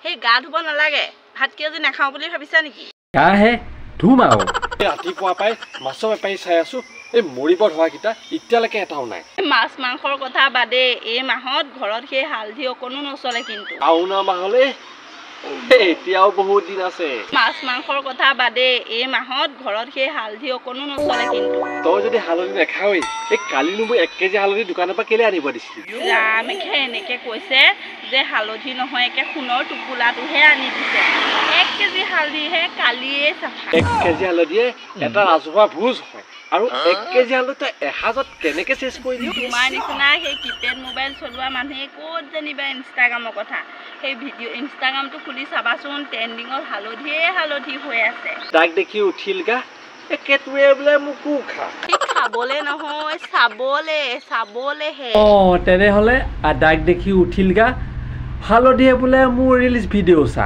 সেই গা ধুব নালাগে ভাত কি আজি নাখাওঁ বুলি ভাবিছা নেকি কাহে ধুম আৰু ৰাতিপুৱা পাই মাছৰ বেপাৰী চাই আছো এই মৰিব ধৰাকেইটা এতিয়ালৈকে এটাও নাই মাছ মাংসৰ কথা বাদে এই মাহত ঘৰত সেই হালধি অকণো নচলে কিন্তু আউনা মাহলে এতিয়াও বহুত দিন আছে মাছ মাংসৰ কথা বাদে এই মাহত ঘৰত সেই হালধি অকণো নচলে কিন্তু তই যদি হালধি নাখাওই এই কালি মোক 1 কেজি হালধি দোকানৰ পৰা কেলে আনিব দিছিলি ৰামেখে এনেকে কৈছে যে হালধি নহয় একে সোণৰ টোপোলাটোহে আনি দিছে 1 কেজি হালধিহে কালিয়ে চাফা 1 কেজি হালধিয়ে এটা ৰাজহুৱা ভোজ হয় আৰু 1 কেজি হালধি এসাজত কেনেকে চেছ কৰিলি তোমাৰ নিচিনা সেই কিপেড মোবাইল চলোৱা মানুহে ক'ত জানিবা ইনষ্টাগ্ৰামৰ কথা সেই ভিডিঅ' ইনষ্টাগ্ৰামটো খুলি চাবাচোন ট্ৰেণ্ডিঙত হালধি হৈ আছে তাক দেখি উঠিল গা একেটোৱে বোলে মোকো খা খাবলে নহয় চাবলেহে তেনেহ'লে আদাক দেখি উঠিল গা হালধিয়ে বোলে মোৰ ৰিলিজ ভিডিঅ' চা